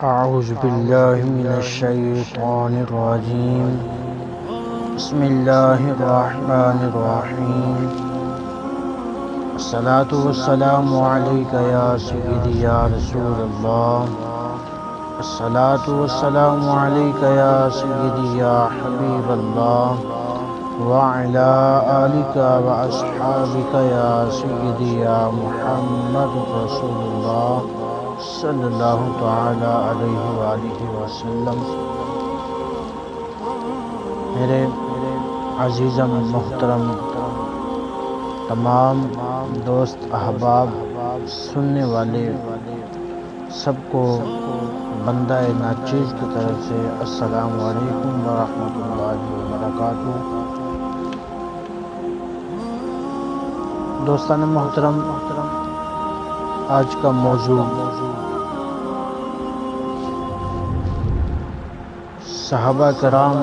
اعوذ باللہ من الشیطان الرجیم بسم اللہ الرحمن الرحیم الصلاة والسلام علیک یا سیدی یا رسول اللہ الصلاة والسلام علیک یا سیدی یا حبیب اللہ وعلی آلک واصحابک یا سیدی یا محمد رسول اللہ صلی اللہ تعالی علیہ وآلہ وسلم۔ میرے عزیزم محترم تمام دوست احباب سننے والے سب کو بندہ ناچیز کی طرف سے السلام علیکم ورحمۃ اللہ وبرکاتہ۔ دوستان محترم، آج کا موضوع صحابہ کرام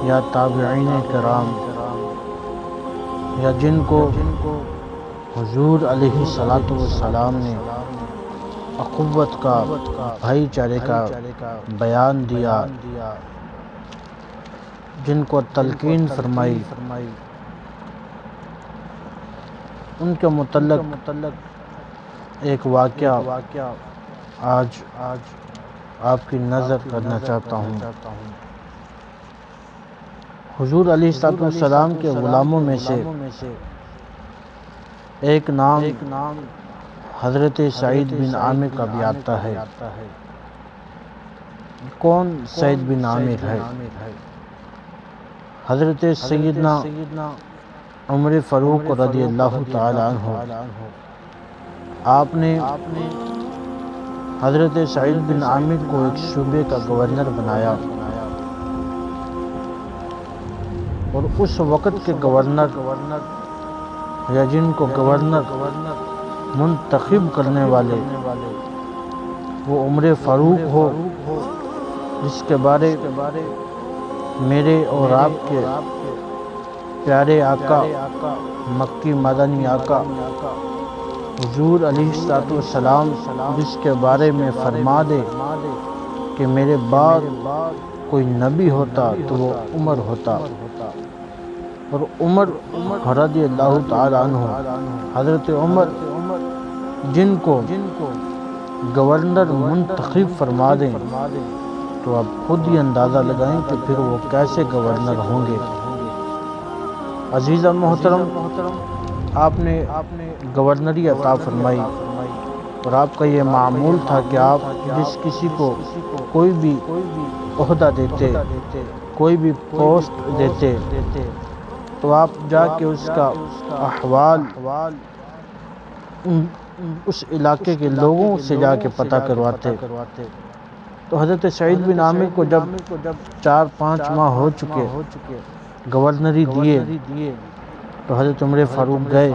یا تابعین کرام یا جن کو حضور علیہ الصلوۃ والسلام نے اخوت کا، بھائی چارے کا بیان دیا، جن کو تلقین فرمائی، ان کے متعلق ایک واقعہ آج آپ کی نظر کرنا چاہتا ہوں۔ حضور علیہ الصلوۃ والسلام کے غلاموں میں سے ایک نام حضرت سعید بن عامر کا بھی آتا ہے۔ کون سعید بن عامر ہے؟ حضرت سیدنا عمر فاروق رضی اللہ تعالی عنہ، آپ نے حضرت سعید بن عامر کو ایک صوبے کا گورنر بنایا، اور اس وقت کے گورنر یا جن کو گورنر منتخب کرنے والے وہ عمر فاروق ہو، جس کے بارے میرے اور آپ کے پیارے آقا، مکی مدنی آقا حضور علیہ الصلوۃ والسلام جس کے بارے میں فرما دے کہ میرے بعد کوئی نبی ہوتا تو وہ عمر ہوتا، اور عمر رضی اللہ تعالی عنہ، حضرت عمر جن کو گورنر منتخب فرما دیں تو آپ خود ہی اندازہ لگائیں کہ پھر وہ کیسے گورنر ہوں گے۔ عزیزہ محترم، آپ نے گورنری عطا فرمائی، اور آپ کا یہ معمول تھا کہ آپ جس کسی کو کوئی بھی عہدہ دیتے، کوئی بھی پوسٹ دیتے، تو آپ جا کے اس کا احوال اس علاقے کے لوگوں سے جا کے پتہ کرواتے۔ تو حضرت سعید بن عامر کو جب 4-5 ماہ ہو چکے گورنری دیے، تو حضرت عمر فاروق گئے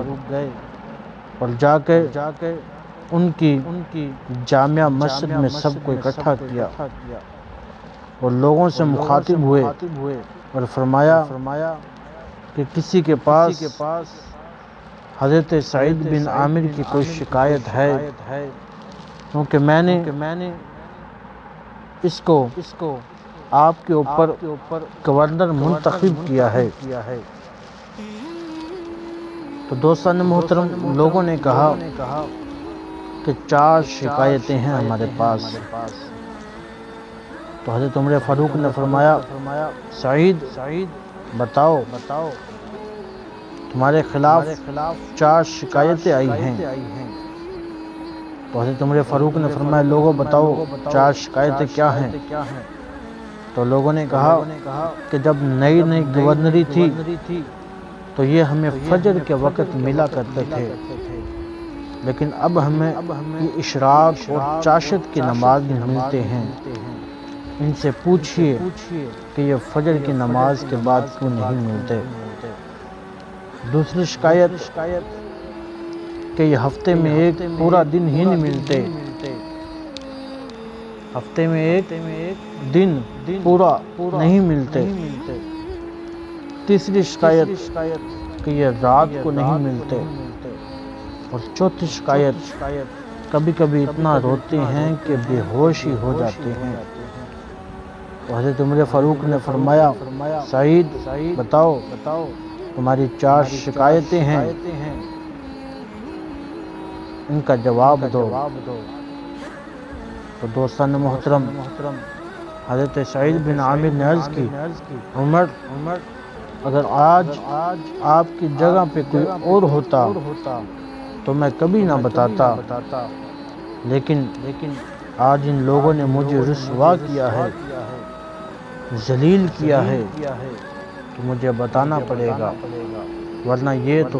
اور جا کے ان کی جامع مسجد میں سب کو اکٹھا کیا، اور لوگوں سے مخاطب ہوئے اور فرمایا کہ کسی کے پاس حضرت سعید بن عامر کی کوئی شکایت ہے، کیونکہ میں نے اس کو آپ کے اوپر گورنر منتخب کیا ہے۔ تو دوستان محترم، لوگوں نے کہا کہ 4 شکایتیں ہیں ہمارے پاس۔ تو حضرت عمر فاروق نے فرمایا، سعید بتاؤ، تمہارے خلاف 4 شکایتیں آئی ہیں۔ تو حضرت عمر فاروق نے فرمایا، لوگوں بتاؤ 4 شکایتیں کیا ہیں؟ تو لوگوں نے کہا کہ جب نئی گورنری تھی تو یہ ہمیں فجر کے وقت ملا کرتے تھے، لیکن اب ہمیں یہ اشراق اور چاشت کی نماز میں ملتے ہیں۔ ان سے پوچھئے کہ یہ فجر کی نماز کے بعد کیوں نہیں ملتے۔ دوسری شکایت کہ یہ ہفتے میں ایک پورا دن ہی نہیں ملتے، ہفتے میں ایک دن پورا نہیں ملتے۔ تیسری شکایت کہ یہ رات کو نہیں ملتے، اور چوتھی شکایت کبھی کبھی اتنا روتے ہیں کہ بے ہوش ہی ہو جاتے ہیں۔ تو حضرت عمر فاروق نے فرمایا سعید بتاؤ تمہاری 4 شکایتیں ہیں، ان کا جواب دو۔ تو دوستان محترم حضرت سعید بن عامر نے عرض کی عمر اگر آج آپ کی جگہ پہ کوئی اور ہوتا تو میں کبھی نہ بتاتا، لیکن آج ان لوگوں نے مجھے رسوا کیا ہے، ذلیل کیا ہے، تو مجھے بتانا پڑے گا، ورنہ یہ تو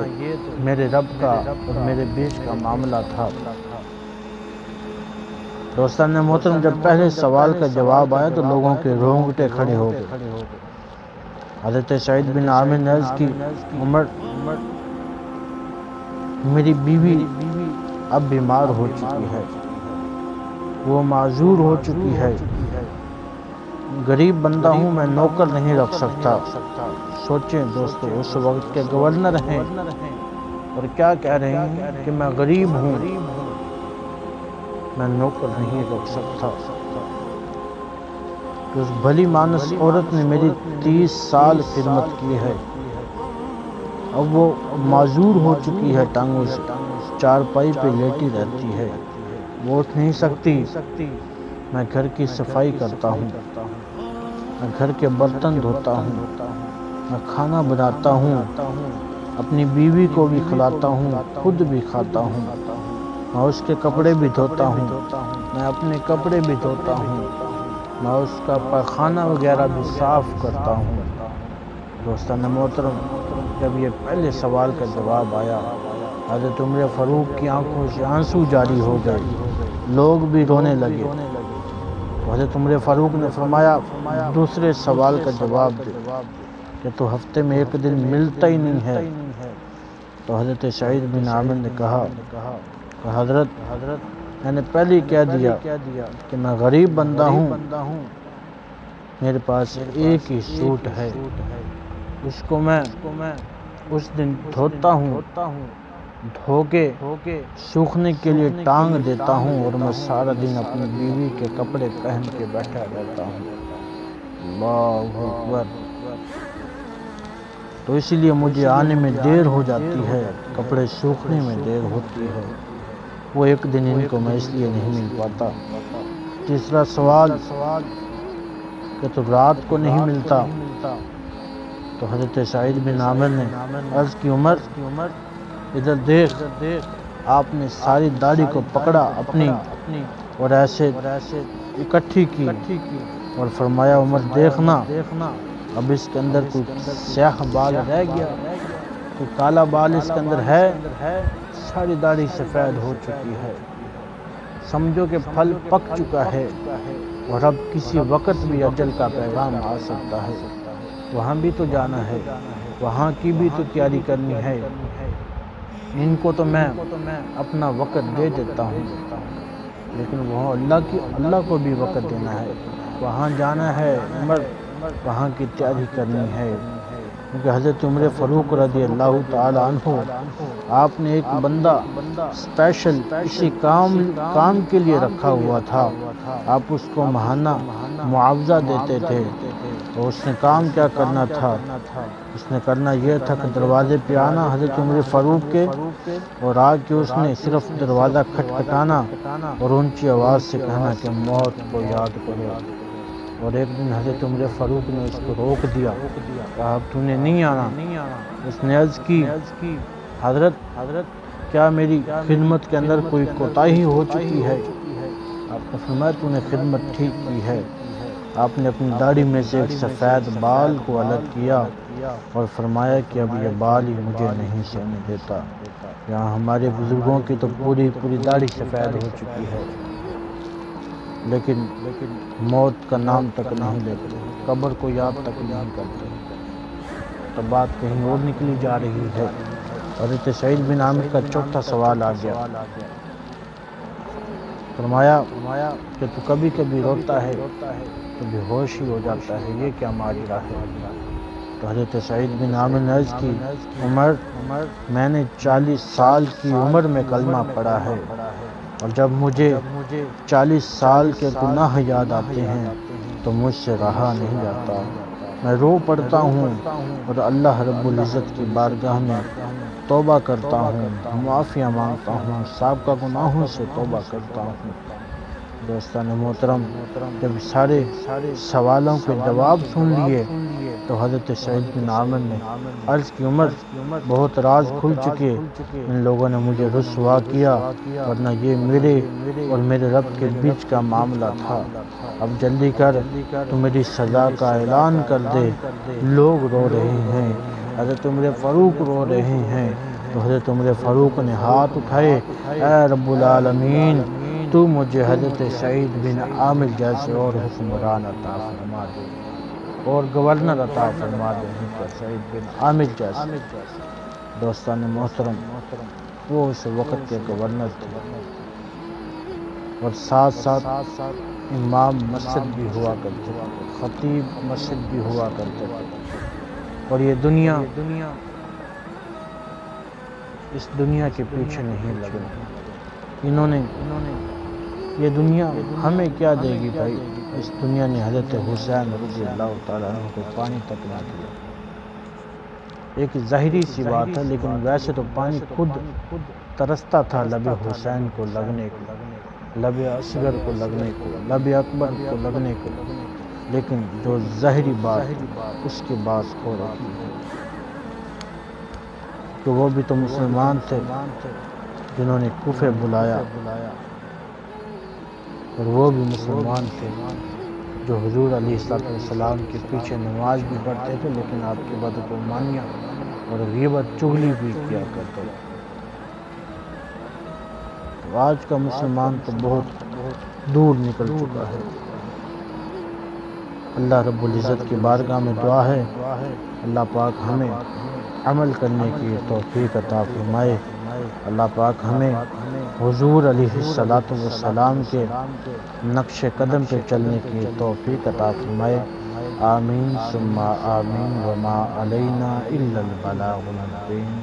میرے رب کا اور میرے بیچ کا معاملہ تھا۔ دوستان محترم جب پہلے سوال کا جواب آیا تو لوگوں کے رونگٹے کھڑے ہو گئے۔ حضرت سعید بن عامر نے عرض کی عمر میری بیوی اب بیمار ہو چکی ہے، وہ معذور ہو چکی ہے، غریب بندہ ہوں، میں نوکر نہیں رکھ سکتا۔ سوچیں دوستو اس وقت کے گورنر ہیں اور کیا کہہ رہے ہیں کہ میں غریب ہوں، میں نوکر نہیں رکھ سکتا۔ اس بھلی مانس عورت نے میری 30 سال خدمت کی ہے، اب وہ معذور ہو چکی ہے، ٹانگوں سے چارپائی پہ لیٹی رہتی ہے، وہ اٹھ نہیں سکتی۔ میں گھر کی صفائی کرتا ہوں، میں گھر کے برتن دھوتا ہوں، میں کھانا بناتا ہوں، اپنی بیوی کو بھی کھلاتا ہوں، خود بھی کھاتا ہوں، میں اس کے کپڑے بھی دھوتا ہوں، میں اپنے کپڑے بھی دھوتا ہوں، میں اس کا پخانہ وغیرہ بھی صاف کرتا ہوں۔ دوستان محترم جب یہ پہلے سوال کا جواب آیا حضرت عمر فاروق کی آنکھوں سے آنسو جاری ہو گئے، لوگ بھی رونے لگے۔ تو حضرت عمر فاروق نے فرمایا دوسرے سوال کا جواب دے کہ تو ہفتے میں ایک دن ملتا ہی نہیں ہے۔ تو حضرت سعید بن عامر نے کہا کہ حضرت میں نے پہلے کہہ دیا کہ میں غریب بندہ ہوں، میرے پاس ایک ہی سوٹ ہے، اس کو میں اس دن دھوتا ہوں، دھو کے سوکھنے کے لیے ٹانگ دیتا ہوں اور میں سارا دن اپنی بیوی کے کپڑے پہن کے بیٹھا رہتا ہوں۔ اللہ اکبر۔ تو اسی لیے مجھے آنے میں دیر ہو جاتی ہے، کپڑے سوکھنے میں دیر ہوتی ہے، وہ ایک دن ان کو میں اس لیے نہیں مل پاتا۔ تیسرا سوال کہ تو رات کو نہیں ملتا۔ تو حضرت سعید بن عامر نے عرض کی عمر ادھر دیکھ، آپ نے ساری داڑھی کو پکڑا اپنی اور ایسے اکٹھی کی اور فرمایا عمر دیکھنا اب اس کے اندر کوئی سیاہ بال رہ گیا، کوئی کالا بال اس کے اندر ہے، ساری داڑھی سفید ہو چکی ہے، سمجھو کہ پھل پک چکا ہے اور اب کسی وقت بھی اجل کا پیغام آ سکتا ہے، وہاں بھی تو جانا ہے، وہاں کی بھی تو تیاری کرنی ہے، ان کو تو میں اپنا وقت دے دیتا ہوں، لیکن وہ اللہ کو بھی وقت دینا ہے، وہاں جانا ہے، عمر وہاں کی تیاری کرنی ہے۔ کیونکہ حضرت عمر فاروق رضی اللہ تعالی عنہ آپ نے ایک بندہ اسپیشل اسی کام کے لیے رکھا ہوا تھا، آپ اس کو ماہانہ معاوضہ دیتے تھے، تو اس نے کام کیا کرنا تھا، اس نے کرنا یہ تھا کہ دروازے پہ آنا حضرت عمر فاروق کے اور آ کے اس نے صرف دروازہ کھٹکھٹانا اور اونچی آواز سے کہنا کہ موت کو یاد کرو۔ اور ایک دن حضرت عمر فاروق نے اس کو روک دیا، کہا اب تو نے نہیں آنا۔ اس نے عرض کی حضرت کیا میری خدمت کے اندر کوئی کوتاہی ہو چکی ہے؟ آپ نے فرمایا تو نے خدمت ٹھیک کی ہے۔ آپ نے اپنی داڑھی میں سے ایک سفید بال کو الگ کیا اور فرمایا کہ اب یہ بال ہی مجھے نہیں سونے دیتا، یہاں ہمارے بزرگوں کی تو پوری داڑھی سفید ہو چکی ہے، لیکن موت کا نام تک نہیں لیتے، قبر کو یاد تک نہیں کرتے، تو بات کہیں اور نکلی جا رہی ہے۔ حضرت سعید بن عامر کا چوتھا سوال آ گیا، فرمایا کہ تو کبھی کبھی روتا ہے تو بے ہوش ہی ہو جاتا ہے، یہ کیا ماجرا ہے؟ تو حضرت سعید بن عامر نے عرض کی عمر میں نے 40 سال کی عمر میں کلمہ پڑھا ہے، اور جب مجھے 40 سال کے گناہ یاد آتے ہیں تو مجھ سے رہا نہیں جاتا، میں رو پڑتا ہوں اور اللہ رب العزت کی بارگاہ میں توبہ کرتا ہوں، معافیاں مانگتا ہوں، سابقہ گناہوں سے توبہ کرتا ہوں۔ دوستان محترم، جب سارے سوالوں کے جواب سن لیے تو حضرت سعید بن عامر نے عرض کی عمر بہت راز کھل چکے، ان لوگوں نے مجھے رسوا کیا، ورنہ یہ میرے اور میرے رب کے بیچ کا معاملہ تھا، اب جلدی کر تو میری سزا کا اعلان کر دے۔ لوگ رو رہے ہیں، حضرت عمر فاروق رو رہے ہیں، تو حضرت عمر فاروق نے ہاتھ اٹھائے، اے رب العالمین تو مجھے حضرت سعید بن عامر جیسے اور حکمران عطا فرما دے اور گورنر عطا فرما دے، سعید بن عامر جیسے۔ دوستان محترم، وہ اس وقت کے گورنر تھے اور ساتھ ساتھ امام مسجد بھی ہوا کرتے تھے، خطیب مسجد بھی ہوا کرتے تھے، اور یہ دنیا اس دنیا کے پیچھے نہیں لگے۔ انہوں نے یہ دنیا ہمیں کیا دے گی بھائی، اس دنیا نے حضرت حسین رضی اللہ تعالیٰ عنہ کو پانی تک نہ دیا۔ ایک ظاہری سی بات ہے، لیکن ویسے تو پانی خود ترستا تھا لب حسین کو لگنے کو، لب اصغر کو لگنے کو، لب اکبر کو لگنے کو، لیکن جو ظاہری بات اس کی بات ہو رہی ہے کہ وہ بھی تو مسلمان تھے جنہوں نے کوفے بلایا، اور وہ بھی مسلمان تھے جو حضور علیہ السلام کے پیچھے نماز بھی پڑھتے تھے، لیکن آپ کی بدگمانیاں اور غیبت چغلی بھی کیا کرتے تھے۔ تو آج کا مسلمان تو بہت دور نکل چکا ہے۔ اللہ رب العزت کی بارگاہ میں دعا ہے، اللہ پاک ہمیں عمل کرنے کی توفیق عطا فرمائے، اللہ پاک ہمیں حضور علیہ السلام کے نقش قدم پہ چلنے کی توفیق عطا فرمائے، آمین ثم آمین، وما علینا الا البلاغ المبین۔